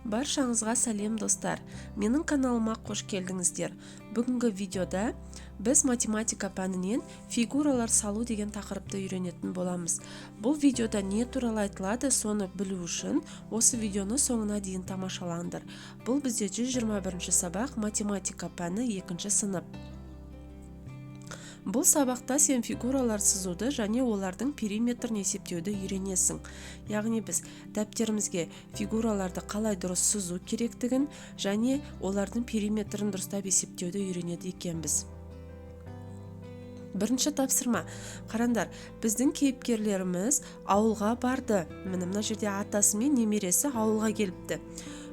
Баршаңызға сәлем достар, менің каналыма қош келдіңіздер. Бүгінгі видеода біз математика пәнінен фигуралар салу деген тақырыпты үйренетін боламыз. Бұл видеода не туралы айтылады, соны білу үшін осы видеоны соңына дейін тамашалаңдар. Бұл бізде 121 сабақ математика пәні 2 сынып. Бұл сабақта сен фигуралар сызуды және олардың периметрін есептеуді үйренесің. Яғни біз дәптерімізге фигураларды қалай дұрыс сызу керектігін және олардың периметрін дұрыстап есептеуді үйренеді екенбіз. Бірінші тапсырма. Қараңдар, біздің кейіпкерлеріміз ауылға барды. Мына жерде атасы мен немересі ауылға келіпті.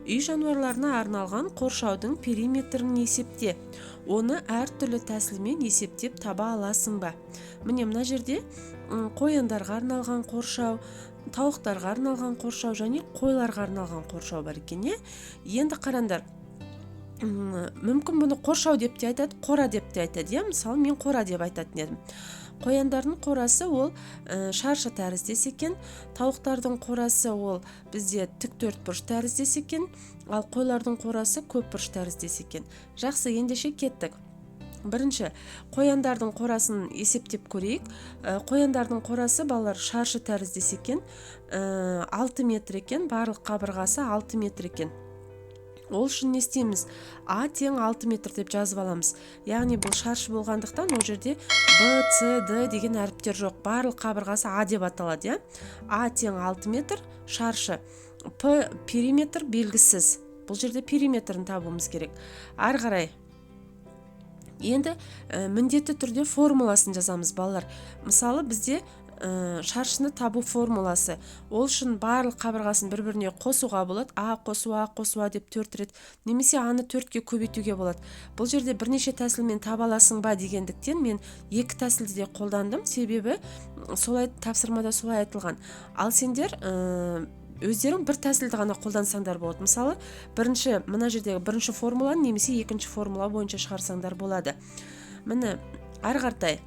Үй жануарларына арналған қоршаудың периметрін есепте. Оны әртүрлі тәсілмен есептеп таба аласың ба? Мына жерде қояндарға арналған қоршау, тауықтарға арналған қоршау және қойларға арналған қоршау бар екен. Енді қараңдар, мүмкін бұны қоршау деп те айтады, қора деп те айтады. Мысалы, мен қора деп айтатын едім. Қояндардың қорасы ол шаршы тәріздес екен, тауықтардың қорасы ол бізде тік төртбұрыш тәріздес екен, ал қойлардың қорасы көпбұрыш тәріздес екен. Жақсы, ендеше кеттік. Бірінші, қояндардың қорасын есептеп көрейік. Қояндардың қорасы балалар шаршы тәріздес екен, 6 метр екен, барлық қабырғасы 6 метр екен. Ол үшін не істейміз? А тең 6 метр деп жазып аламыз. Яғни бұл шаршы болғандықтан ол жерде Б, С, Д деген әріптер жоқ. Барлық қабырғасы А деп аталады. А тең 6 метр шаршы. П периметр белгісіз. Бұл жерде периметрін табуымыз керек. Ары қарай. Енді міндетті түрде формуласын жазамыз балалар. Мысалы, бізде шаршыны табу формуласы. Ол үшін барлық қабырғасын бір-біріне қосуға болады. А қосу, А қосу, А деп 4 рет. Немесе Аны 4-ке көбейтуге болады. Бұл жерде бірнеше тәсілмен таба аласың ба дегендіктен мен 2 тәсілді де қолдандым. Себебі солай тапсырмада солай айтылған. Ал сендер өздерің бір тәсілді ғана қолдансаңдар болады. Мысалы, мына жердегі бірінші формуланы немесе екінші формула бойынша шығарсаңдар болады. Ары қарай.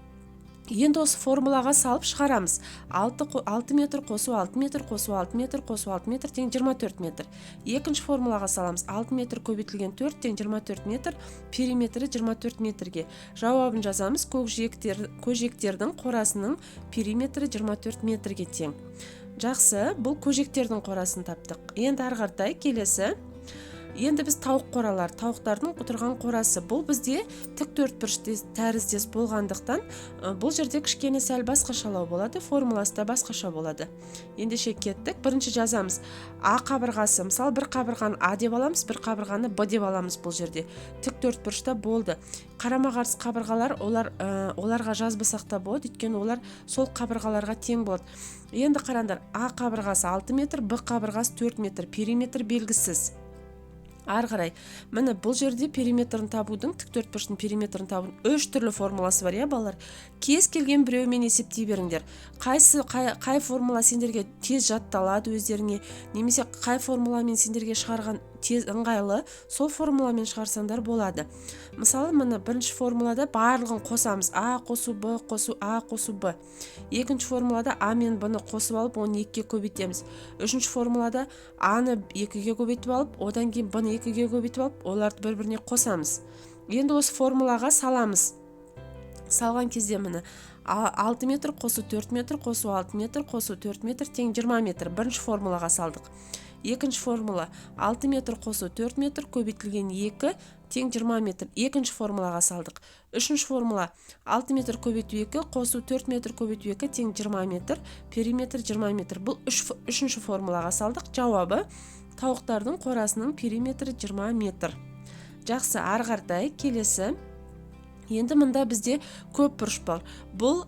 Енді осы формулаға салып шығарамыз. 6 метр қосу 6 метр қосу 6 метр қосу 6 метр тең 24 метр. Екінші формулаға саламыз. 6 метр көбейтілген 4 тең 24 метр, периметрі 24 метрге. Жауабын жазамыз. Көжектердің қорасының периметрі 24 метрге тең. Жақсы, бұл көжектердің қорасын таптық. Енді ары қарай келесі. Енді біз тауықтардың отырған қорасы. Бұл бізде тік төртбұрыш тәріздес болғандықтан, бұл жерде кішкене сәл басқашалау болады, формуласы да басқаша болады. Ендеше кеттік. Бірінші жазамыз. А қабырғасы. Мысалы, бір қабырғаны А деп аламыз, бір қабырғаны Б деп аламыз бұл жерде. Тік төртбұрышта болды. Қарама-қарсы қабырғалар, оларға жазбасақ та болады, өйткені олар сол қабырғаларға тең болады. Енді қараңдар, А қабырғасы 6 метр, Б қабырғасы 4 метр, периметр белгісіз. Ары қарай. Бұл жерде периметрін табудың, тік төртбұрыштың периметрін табудың 3 түрлі формуласы бар, балалар. Кез келген біреумен есептей беріңдер. Қай формула сендерге тез жатталады өздеріңе, немесе қай формуламен сендерге шығарған тез ыңғайлы, сол формуламен шығарсаңдар болады. Мысалы, бірінші формулада барлығын қосамыз. А қосу Б қосу А қосу Б. Екінші формулада А мен Б-ны қосып алып, оны 2-ке көбейтеміз. Үшінші формулада А-ны 2-ге көбейтіп алып, одан кейін Б-ны 2-ге көбейтіп алып, оларды бір-біріне қосамыз. Енді осы формулаға саламыз. Салған кезде 6 метр қосу 4 метр қосу 6 метр қосу 4 метр тең 20 метр. Бірінші формулаға салдық. Екінші формула 6 метр қосу 4 метр көбейтілген 2 тең 20 метр. Екінші формулаға салдық. Үшінші формула 6 метр көбейту 2 қосу 4 метр көбейту 2 тең 20 метр, периметр 20 метр. Бұл үшінші формулаға салдық. Жауабы тауықтардың қорасының периметрі 20 метр. Жақсы, ары қарай келесі. Енді мында бізде көп бұрыш бар. Бұл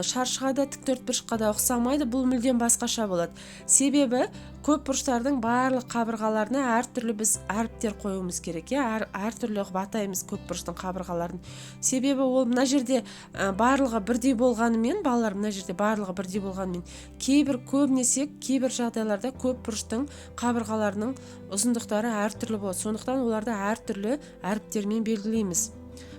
шаршыға да тік төртбұрышқа да ұқсамайды, бұл мүлдем басқаша болады. Себебі көп бұрыштардың барлық қабырғаларына әртүрлі біз әріптер қоюымыз керек. Әртүрлі батаймыз көп бұрыштың қабырғаларын. Себебі ол мына жерде барлығы бірдей болғанымен, балалар мына жерде барлығы бірдей болғанымен, кейбір жағдайларда көп бұрыштың қабырғаларының ұзындықтары әртүрлі болады. Сондықтан оларды әртүрлі әріптермен белгілейміз.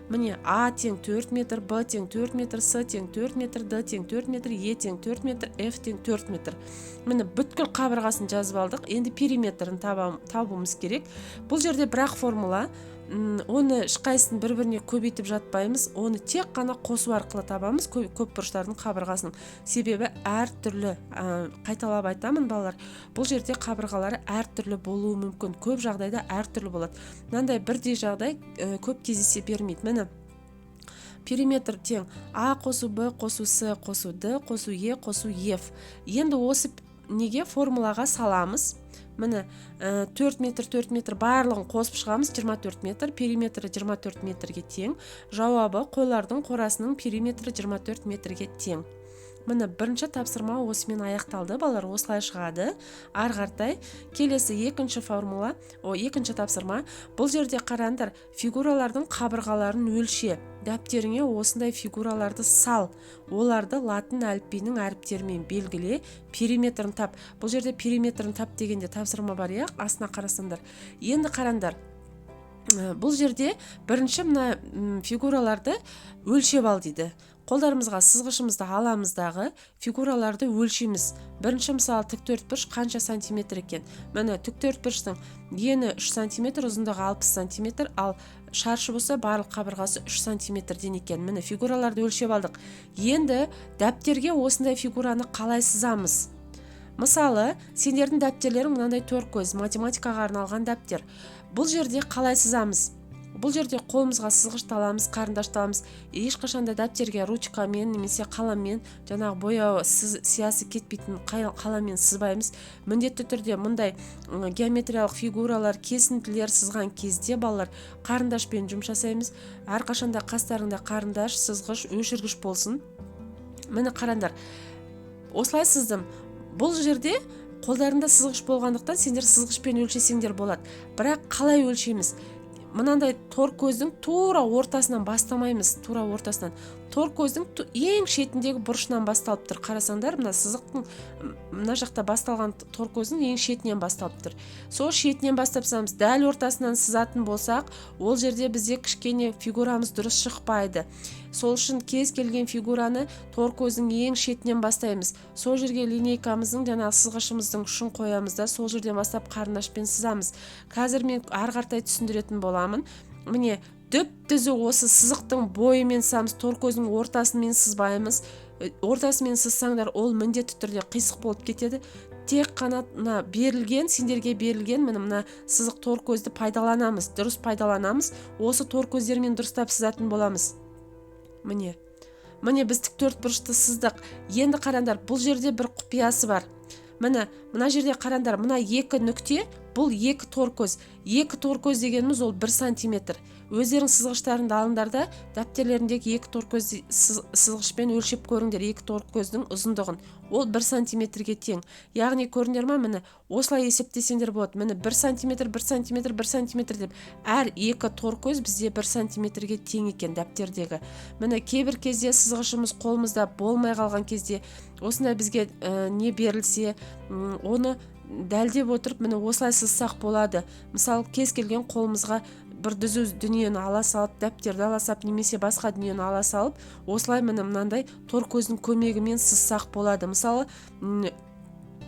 Міне А тең 4 метр, Б тең 4 метр, С тең 4 метр, Д тең 4 метр, Е тең 4 метр, F тең 4 метр. Міне бүткіл қабырғасын жазып алдық. Енді периметрін табуымыз керек. Бұл жерде бірақ формула, оны ешқайсысын бір-біріне көбейтіп жатпаймыз, оны тек қана қосу арқылы табамыз көп бұрыштардың қабырғасын. Себебі әртүрлі, қайталап айтамын балалар, бұл жерде қабырғалары әртүрлі болуы мүмкін, көп жағдайда әртүрлі болады. Мынандай бірдей жағдай көп кездесе бермейді. Міне периметр тең А қосу Б қосу С қосу Д қосу Е қосу F. Енді осы неге формулаға саламыз. Міне 4 метр барлығын қосып шығамыз, 24 метр, периметрі 24 метрге тең. Жауабы қойлардың қорасының периметрі 24 метрге тең. Міне бірінші тапсырма осымен аяқталды, балалар, осылай шығады. Арғартай келесі екінші тапсырма. Бұл жерде қараңдар, фигуралардың қабырғаларын өлше. Дәптеріңе осындай фигураларды сал. Оларды латын әліпбиінің әріптерімен белгіле, периметрін тап. Бұл жерде периметрін тап дегенде тапсырма бар, астына қарасаңдар. Енді қараңдар. Бұл жерде бірінші мына фигураларды өлшеп ал дейді. Қолдарымызға сызғышымызды аламыздағы фигураларды өлшейміз. Бірінші мысалы тіктөртбұрыш қанша сантиметр екен? Міне тіктөртбұрыштың ені 3 сантиметр, ұзындығы 60 сантиметр, ал шаршы болса барлық қабырғасы 3 сантиметрден екен. Міне фигураларды өлшеп алдық. Енді дәптерге осындай фигураны қалай сызамыз? Мысалы, сендердің дәптерлерің мынандай төрткөз, математикаға арналған дәптер. Бұл жерде қалай сызамыз? Бұл жерде қолымызға сызғышты аламыз, қарындашты аламыз. Ешқашанда дәптерге ручкамен немесе қаламмен, жаңағы бояу сиясы кетпейтін қаламмен сызбаймыз. Міндетті түрде мұндай геометриялық фигуралар, кесінділер сызған кезде балалар қарындашпен жұмыс жасаймыз. Әрқашанда қастарыңда қарындаш, сызғыш, өшіргіш болсын. Міне қараңдар. Осылай сыздым. Бұл жерде қолдарында сызғыш болғандықтан сендер сызғышпен өлшесеңдер болады. Бірақ қалай өлшейміз? Мынандай тор көздің тура ортасынан бастамаймыз, тура ортасынан. Тор көздің ең шетіндегі бұрышынан басталып тұр. Қарасаңдар, мына сызықтың мына жақта басталған тор көздің ең шетінен басталып тұр. Сол шетінен бастапсамыз, дәл ортасынан сызатын болсақ, ол жерде бізде кішкене фигурамыз дұрыс шықпайды. Сол үшін кез келген фигураны тор көздің ең шетінен бастаймыз. Сол жерге линейкамыздың жаңағы сызғышымыздың ұшын қоямыз да, сол жерден бастап қарындашпен сызамыз. Қазір мен арғартай түсіндіретін боламын. Міне түзу осы сызықтың бойымен сызамыз, тор көздің ортасымен сызбаймыз. Ортасымен сызсаңдар, ол міндетті түрде қисық болып кетеді. Тек қана сендерге берілген мына сызық тор көзді пайдаланамыз, дұрыс пайдаланамыз. Осы тор көздермен дұрыстап сызатын боламыз. Міне біз тіктөртбұрышты сыздық. Енді қараңдар, бұл жерде бір құпиясы бар. Мына жерде қараңдар, мына екі нүкте, бұл екі тор көз. Екі тор көз дегеніміз ол 1 сантиметр. Өздерің сызғыштарында алыңдар да, дәптертеріндегі екі тор көз сызғышпен өлшеп көріңдер, екі тор көздің ұзындығын. Ол 1 сантиметрге тең. Яғни көріңдер ма, міне осылай есептесеңдер болады. Міне 1 сантиметр, 1 сантиметр, 1 сантиметр деп. Әр екі тор көз бізде 1 сантиметрге тең екен дәптердегі. Міне кейбір кезде сызғышымыз қолымызда болмай қалған кезде, осындай бізге не берілсе, оны дәлдеп отырып, міне осылай сызсақ болады. Мысалы, кез келген қолымызға бір дүзу дүниені ала салып, дәптерді ала салып, немесе басқа дүниені ала салып, осылай мынандай тор көздің көмегімен сызсақ болады. Мысалы,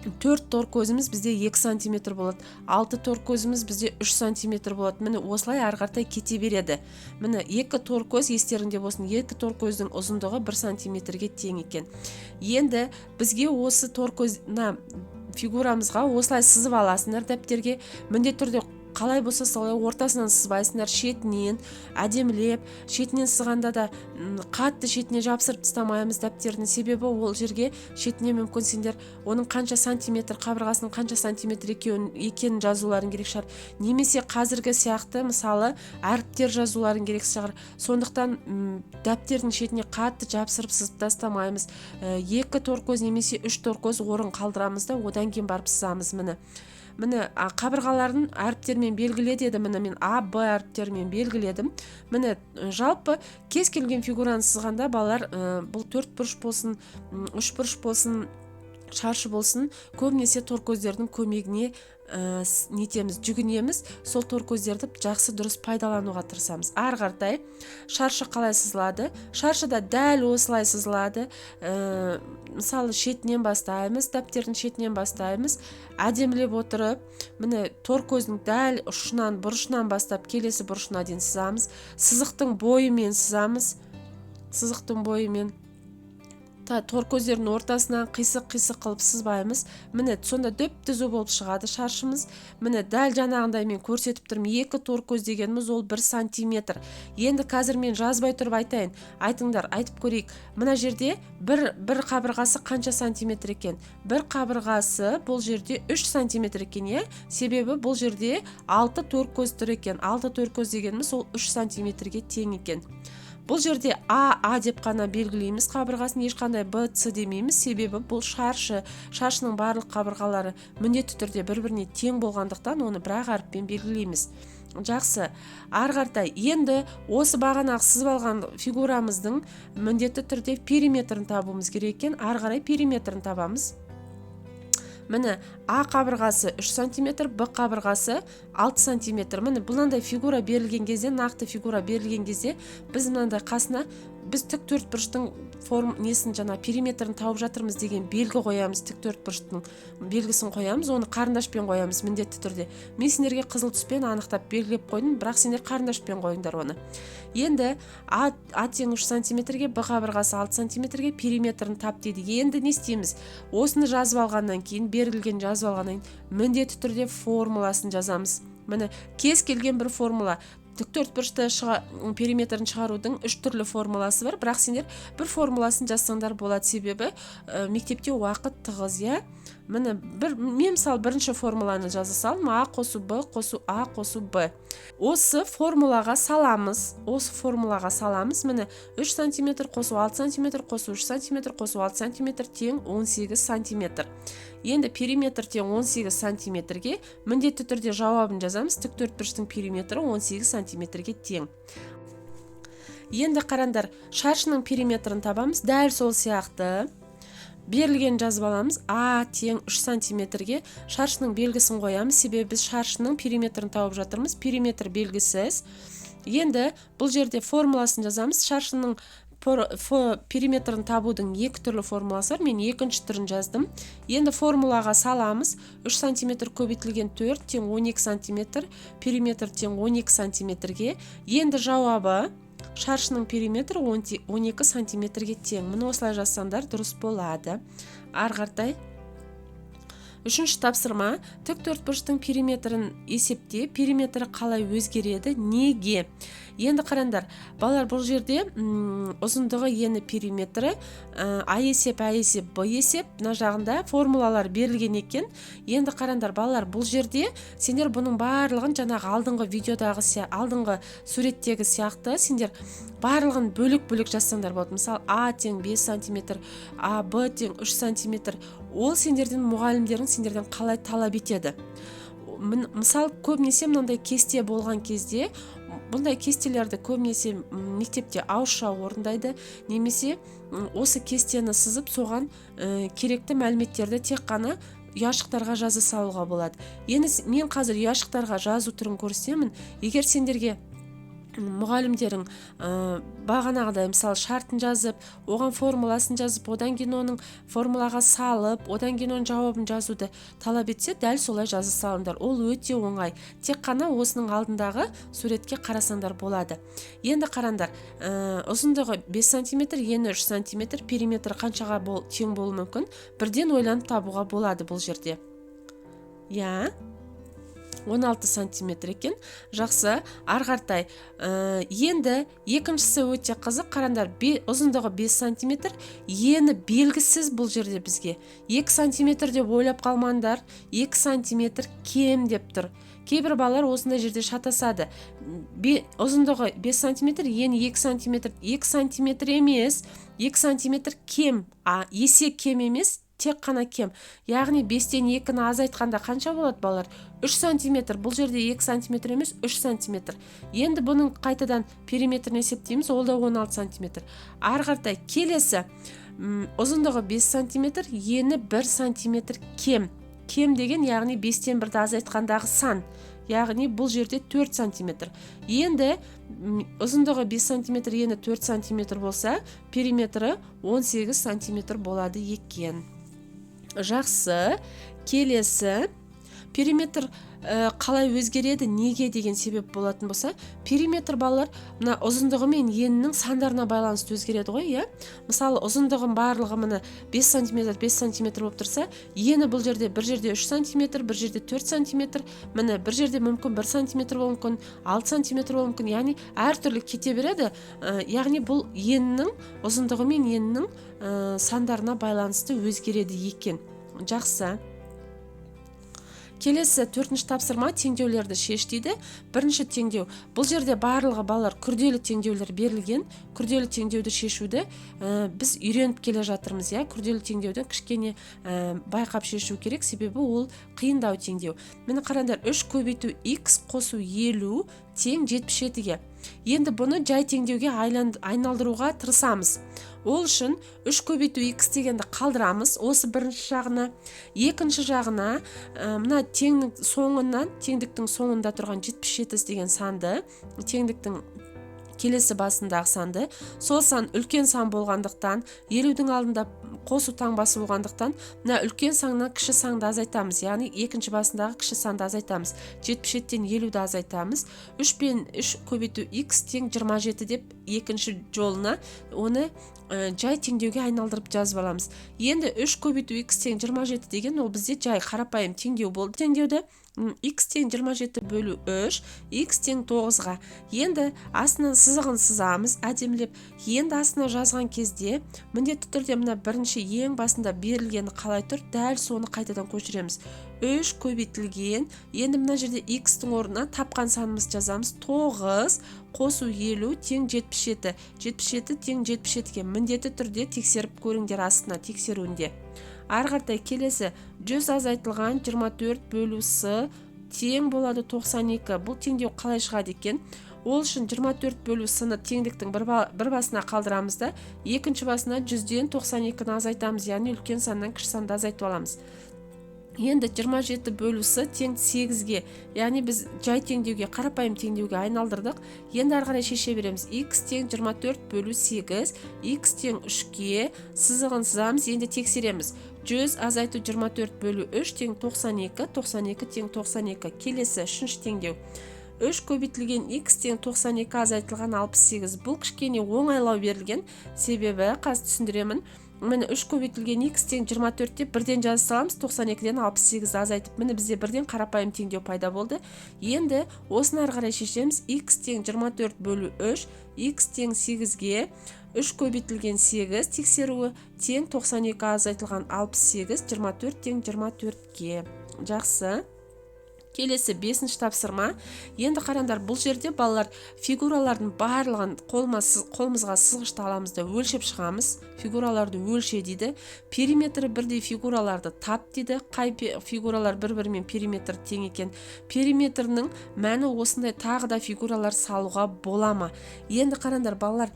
4 тор көзіміз бізде 2 сантиметр болады, 6 тор көзіміз бізде 3 сантиметр болады. Міне осылай арғартай кете береді. Міне 2 тор көз, естеріңде болсын, 2 тор көздің ұзындығы 1 сантиметрге тең екен. Енді бізге осы тор көзді фигурамызға осылай сызып аласыңдар дәптерге. Міндетті түрде қалай болса солай ортасынан сызбайсыңдар, шетінен әдемілеп, шетінен сызғанда да қатты шетіне жапсырып тастамаймыз дәптердің. Себебі ол жерге шетіне мүмкін сендер оның қанша сантиметр, қабырғасының қанша сантиметр екенін жазуларын керек шығар. Немесе қазіргі сияқты мысалы әріптер жазуларын керек шығар. Сондықтан дәптердің шетіне қатты жапсырып сызып тастамаймыз. 2 тор көз немесе 3 тор көз орын қалдырамыз да, одан кейін барып сызамыз. Міне қабырғаларын әріптермен белгіле деді. Міне мен А, Б әріптермен белгіледім. Міне жалпы кез келген фигураны сызғанда балалар бұл 4 бұрыш болсын, 3 бұрыш болсын, шаршы болсын, көбінесе тор көздердің көмегіне нетеміз, жүгінеміз, сол тор көздерді жақсы дұрыс пайдалануға тырысамыз. Ары қаратай шаршы қалай сызылады? Шаршыда дәл осылай сызылады. Мысалы шетінен бастаймыз, дәптердің шетінен бастаймыз, әдемілеп отырып, міне тор көздің дәл ұшынан, бұрышынан бастап келесі бұрышына дейін сызамыз. Сызықтың бойымен сызамыз. Сызықтың бойымен тор көздердің ортасынан қисық-қисық қылып сызбаймыз. Міне сонда дөп-түзу болып шығады шаршымыз. Міне дәл жаңағындай мен көрсетіп тұрмын. 2 тор көз дегеніміз ол 1 сантиметр. Енді қазір мен жазбай тұрып айтайын. Айтыңдар, айтып көрейік. Мына жерде бір қабырғасы қанша сантиметр екен? Бір қабырғасы бұл жерде 3 сантиметр екен, е? Себебі бұл жерде 6 тор көз тұр екен. 6 тор көз дегеніміз ол 3 сантиметрге тең екен. Бұл жерде А деп қана белгілейміз қабырғасын, ешқандай Б, С демейміз, себебі бұл шаршының барлық қабырғалары міндетті түрде бір-біріне тең болғандықтан оны бір-ақ әріппен белгілейміз. Жақсы, ары қаратай енді осы бағанағы сызып алған фигурамыздың міндетті түрде периметрін табуымыз керек екен. Ары қарай периметрін табамыз. Міне А қабырғасы 3 сантиметр, Б қабырғасы 6 сантиметр. Міне бұландай фигура берілген кезде, нақты фигура берілген кезде, біз мынандай қасына біз тік төртбұрыштың несін периметрін тауып жатырмыз деген белгі қоямыз, тік төртбұрыштың белгісін қоямыз, оны қарындашпен қоямыз міндетті түрде. Мен сендерге қызыл түспен анықтап белгілеп қойдым, бірақ сендер қарындашпен қойыңдар оны. Енді А тең 3 сантиметрге, Б қабырғасы 6 сантиметрге периметрін тап дейді. Енді не істейміз? Осыны жазып алғаннан кейін, берілген жазып алғаннан кейін міндетті түрде формуласын жазамыз. Міне кез келген бір формула, тік төртбұрышты периметрін шығарудың 3 түрлі формуласы бар, бірақ сендер бір формуласын жазсаңдар болады, себебі мектепте уақыт тығыз, я? Міне мен мысалы бірінші формуланы жаза салдым, А қосу Б қосу А қосу Б. Осы формулаға саламыз. Міне 3 сантиметр қосу 6 сантиметр қосу 3 сантиметр қосу 6 сантиметр тең 18 сантиметр. Енді периметр тең 18 сантиметрге міндетті түрде жауабын жазамыз. Тік төртбұрыштың периметрі 18 сантиметрге тең. Енді қараңдар, шаршының периметрін табамыз. Дәл сол сияқты берілген жазып аламыз. А тең 3 сантиметрге шаршының белгісін қоямыз, себебі біз шаршының периметрін тауып жатырмыз. Периметр белгісіз. Енді бұл жерде формуласын жазамыз. Шаршының периметрін табудың 2 түрлі формуласы бар. Мен екінші түрін жаздым. Енді формулаға саламыз. 3 сантиметр көбейтілген 4 тең 12 сантиметр, периметр тең 12 сантиметрге. Енді жауабы шаршының периметрі 12 сантиметрге тең. Мұны осылай жазсаңдар дұрыс болады. Ары қаратай. Үшінші тапсырма, тік төртбұрыштың периметрін есепте, периметрі қалай өзгереді, неге? Енді қараңдар, балалар, бұл жерде ұзындығы ені периметрі, А есеп, Б есеп, мына жағында формулалар берілген екен. Енді қараңдар, балалар, бұл жерде сендер бұның барлығын жаңағы алдыңғы видеодағы, алдыңғы суреттегі сияқты сендер барлығын бөлік-бөлік жазсаңдар болады. Мысалы, А тең 5 сантиметр, А, Б тең 3 сантиметр. Ол сендерден мұғалімдерің сендерден қалай талап етеді. Мысалы, көбінесе мынандай кесте болған кезде, бұндай кестелерді көбінесе мектепте ауызша орындайды, немесе осы кестені сызып соған керекті мәліметтерді тек қана ұяшықтарға жаза салуға болады. Енді мен қазір ұяшықтарға жазу түрін көрсетемін. Егер сендерге мұғалімдерің бағанағыдай мысалы шартын жазып, оған формуласын жазып, одан кейін оның формулаға салып, одан кейін оның жауабын жазуды талап етсе, дәл солай жаза салыңдар. Ол өте оңай. Тек қана осының алдындағы суретке қарасаңдар болады. Енді қараңдар, ұзындығы 5 сантиметр, ені 3 сантиметр, периметр қаншаға тең болуы мүмкін? Бірден ойланып табуға болады бұл жерде. 16 сантиметр екен. Жақсы, ары қаратай. Енді екіншісі өте қызық. Қараңдар, ұзындығы 5 сантиметр, ені белгісіз бұл жерде бізге. 2 сантиметр деп ойлап қалмаңдар. 2 сантиметр кем деп тұр. Кейбір балалар осындай жерде шатасады. Ұзындығы 5 сантиметр, ені 2 сантиметр. 2 сантиметр емес, 2 сантиметр кем. Есе кем емес, тек қана кем. Яғни 5-тен 2-ні азайтқанда қанша болады балалар? 3 сантиметр. Бұл жерде 2 сантиметр емес, 3 сантиметр. Енді бұның қайтадан периметрін есептейміз, ол да 16 сантиметр. Ары қаратай, келесі ұзындығы 5 сантиметр, ені 1 сантиметр кем. кем деген, яғни 5-тен 1-ді азайтқандағы сан. Яғни бұл жерде 4 сантиметр. Енді ұзындығы 5 сантиметр, ені 4 сантиметр болса, периметрі 18 сантиметр болады екен. Жақсы. Келесі, периметр қалай өзгереді, неге деген себеп болатын болса, периметр балалар мына ұзындығы мен енінің сандарына байланысты өзгереді ғой, иә? Мысалы, ұзындығын барлығы міне 5 сантиметр, 5 сантиметр болып тұрса, ені бұл жерде бір жерде 3 сантиметр, бір жерде 4 сантиметр, міне бір жерде мүмкін 1 сантиметр болуы мүмкін, 6 сантиметр болуы мүмкін, яғни әртүрлі кете береді. Яғни бұл енінің ұзындығы мен енінің сандарына байланысты өзгереді екен. Жақсы. Келесі 4-ші тапсырма теңдеулерді шеш дейді. Бірінші теңдеу. Бұл жерде барлығы балалар күрделі теңдеулер берілген. Күрделі теңдеуді шешуді біз үйреніп келе жатырмыз, иә. Күрделі теңдеуді кішкене байқап шешу керек, себебі ол қиындау теңдеу. Мені қараңдар, 3 көбейту x қосу 50 тең 77-ге. Енді бұны жай теңдеуге айналдыруға тырысамыз. Ол үшін 3 көбейту x дегенді қалдырамыз, осы бірінші жағына. Екінші жағына мына теңдіктің соңында тұрған 77 деген санды, теңдіктің келесі басындағы санды, сол сан үлкен сан болғандықтан, 50-дің алдында қосу таңбасы болғандықтан, мына үлкен саннан кіші санды азайтамыз, яғни екінші басындағы кіші санды азайтамыз. 77-тен 50-ді азайтамыз. 3 пен 3 көбейту x тең 27 деп екінші жолына оны жай теңдеуге айналдырып жазып аламыз. Енді 3 көбейту x тең 27 деген ол бізде жай қарапайым теңдеу болды. Теңдеуді x тең 27 бөлу 3, x тең 9-ға. Енді астынан сызығын сызамыз, әдемілеп. Енді астына жазған кезде міндетті түрде мына бірінші ең басында берілгені қалай тұр, дәл соны қайтадан көшіреміз. 3 көбейтілген, енді мына жерде x-тің орнына тапқан санымыз жазамыз. 9 қосу 50 тең 77. 77 тең 77-ге міндетті түрде тексеріп көріңдер астына тексеруінде. Арғартай келесі 100 азайтылған 24 бөлу с тең болады 92. Бұл теңдеу қалай шығады екен? Ол үшін 24 бөлу с-ны теңдіктің бір басына қалдырамыз да, екінші басына 100-ден 92-ні азайтамыз, яғни үлкен саннан кіші санды азайтып аламыз. Енді 27 бөлу с тең 8-ге, яғни біз жай теңдеуге, қарапайым теңдеуге айналдырдық. Енді ары қарай шеше береміз. X тең 24 бөлу 8, x тең 3-ге сызығын сызамыз, енді тексереміз. 100 азайту 24 бөлу 3 тең 92, 92 тең 92. Келесі үшінші теңдеу. 3 көбейтілген x тең 92 азайтылған 68. Бұл кішкене оңайлау берілген, себебі қазір түсіндіремін. Мені 3 көбейтілген x тең 24 деп бірден жазып саламыз, 92-ден 68 азайтып. Мені бізде бірден қарапайым теңдеу пайда болды. Енді осыны ары қарай шешеміз. X тең 24 бөлу 3, x тең 8-ге 3 көбейтілген 8 тексеруі тең 92 азайтылған 68, 24 тең 24-ге. Жақсы. Келесі 5-ші тапсырма. Енді қараңдар, бұл жерде балалар фигуралардың барлығын қолымызға сызғышты аламыз да өлшеп шығамыз. Фигураларды өлше дейді. Периметрі бірдей фигураларды тап дейді. Қай фигуралар бір-бірімен периметр тең екен? Периметрінің мәні осындай тағы да фигуралар салуға бола ма? Енді қараңдар балалар,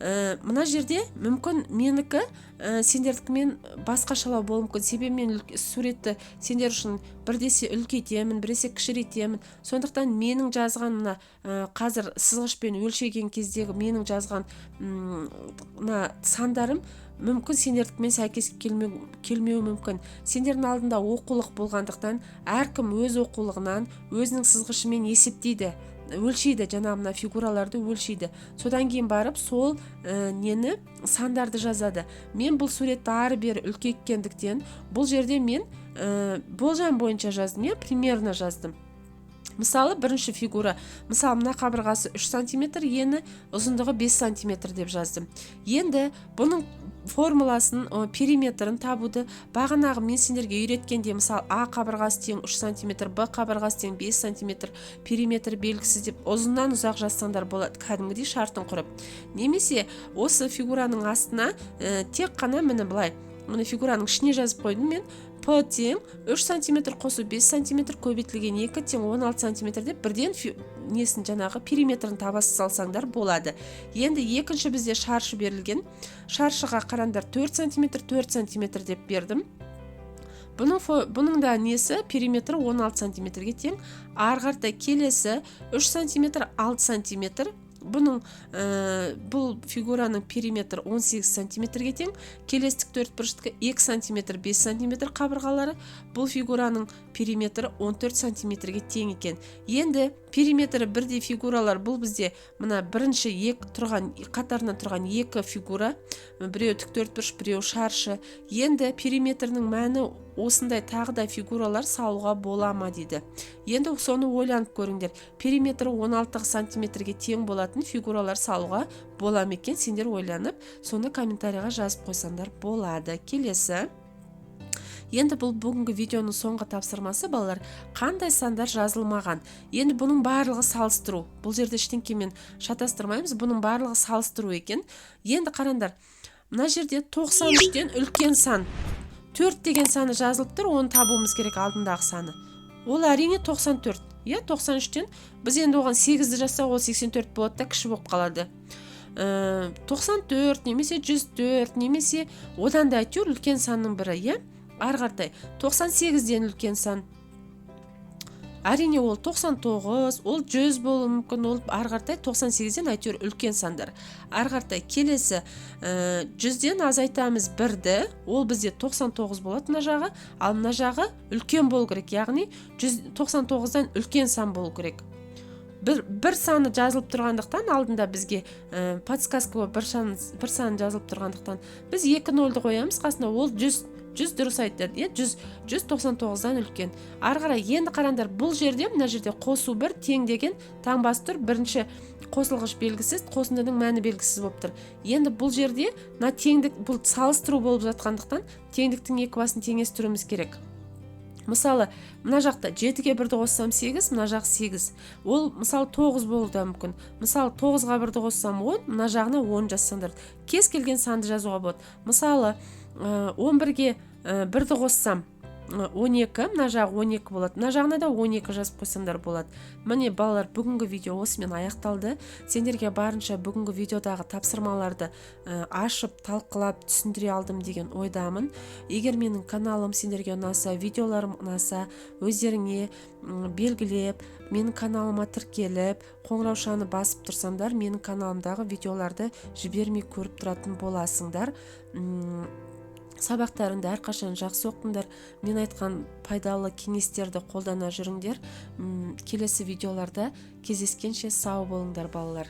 мына жерде мүмкін менікі сендердікімен басқашалау болуы мүмкін. Себебі мен суретті сендер үшін бірдесе үлкейтемін, біресе кішірейтемін. Сондықтан менің жазған мына қазір сызғышпен өлшеген кездегі менің жазған мына сандарым мүмкін сендердікімен сәйкес келмеуі мүмкін. Сендердің алдында оқулық болғандықтан әркім өз оқулығынан өзінің сызғышымен есептейді, өлшейді, жаңа мына фигураларды өлшейді. Содан кейін барып сол нені сандарды жазады. Мен бұл суретті ары бері үлкейткендіктен бұл жерде мен болжам бойынша жаздым, примерно жаздым. Мысалы, бірінші фигура, мысалы, мына қабырғасы 3 см, ені ұзындығы 5 см деп жаздым. Енді бұның формуласын, периметрін табуды бағанағы мен сендерге үйреткенде, мысалы, А қабырғасы тең 3 см, Б қабырғасы тең 5 см, периметр белгісіз деп ұзыннан ұзақ жазсаңдар болады, кәдімгідей шартын құрып. Немесе осы фигураның астына тек қана міне былай, міне фигураның ішіне жазып қойдым мен. П тең 3 см қосу 5 см көбейтілген 2 тең 16 см деп бірден несін жаңағы периметрін табасы салсаңдар болады. Енді екінші бізде шаршы берілген. Шаршыға қарандар 4 см 4 см деп бердім. Бұның да несі периметр 16 сантиметрге тең. Ары қаратай келесі 3 сантиметр 6 сантиметр. Бұл фигураның периметр 18 сантиметрге тең. Келестік төртбұрыштыққа 2 сантиметр 5 сантиметр қабырғалары. Бұл фигураның периметрі 14 сантиметрге тең екен. Енді периметрі бірдей фигуралар, бұл бізде мына бірінші қатарынан тұрған екі фигура, біреу тік төртбұрыш, біреу шаршы. Енді периметрінің мәні осындай тағы да фигуралар салуға бола ма дейді. Енді соны ойланып көріңдер. Периметрі 16 сантиметрге тең болатын фигуралар салуға бола ма екен? Сендер ойланып, соны комментарияға жазып қойсаңдар болады. Келесі. Енді бұл бүгінгі видеоның соңғы тапсырмасы, балалар, қандай сандар жазылмаған. Енді бұның барлығы салыстыру. Бұл жерде ештеңкемен шатастырмаймыз, бұның барлығы салыстыру екен. Енді қараңдар, мына жерде 93-тен үлкен сан 4 деген саны жазылып тұр, оны табуымыз керек алдындағы саны. Ол әрине 94. 93-тен біз енді оған 8-ді жазсақ, ол 84 болады да кіші болып қалады. 94 немесе 104 немесе одан да әйтеуір үлкен санның бірі, ары қаратай 98-ден үлкен сан. Әрине ол 99, ол 100 болуы мүмкін, ол ары қаратай 98-ден әйтеуір үлкен сандар. Ары қаратай келесі 100-ден азайтамыз 1-ді, ол бізде 99 болады мына жағы, ал мына жағы үлкен болу керек, яғни 99-дан үлкен сан болу керек. Бір саны жазылып тұрғандықтан, алдында бізге подсказка бір саны жазылып тұрғандықтан, біз 2 нөлді қоямыз, қасына ол 100 дұрыс айтады, 199-дан үлкен. Ары қарай енді қараңдар, бұл жерде, мына жерде қосу бір тең деген таңбасы тұр, бірінші қосылғыш белгісіз, қосындының мәні белгісіз болып тұр. Енді бұл жерде теңдік, бұл салыстыру болып жатқандықтан, теңдіктің екі басын теңестіруіміз керек. Мысалы, мына жақта 7-ге 1-ді қоссам 8, мына жақ 8. Ол, мысалы, 9 болуы да мүмкін. Мысалы, 9-ға 1-ді қоссам 10, мына жағына 10 жазсаңдар. Кез келген санды жазуға болады. Мысалы, 11-ге 1-ді қоссам 12, мына жағы 12 болады. Мына жағына да 12 жазып қойсаңдар болады. Міне, балалар, бүгінгі видео осымен аяқталды. Сендерге барынша бүгінгі видеодағы тапсырмаларды ашып, талқылап, түсіндіре алдым деген ойдамын. Егер менің каналым сендерге ұнаса, видеоларым ұнаса, өздеріңе белгілеп, менің каналыма тіркеліп, қоңыраушаны басып тұрсаңдар, менің каналымдағы видеоларды жібермей көріп тұратын боласыңдар. Сабақтарыңды әрқашан жақсы оқыңдар. Мен айтқан пайдалы кеңестерді қолдана жүріңдер. Келесі видеоларда кездескенше сау болыңдар, балалар.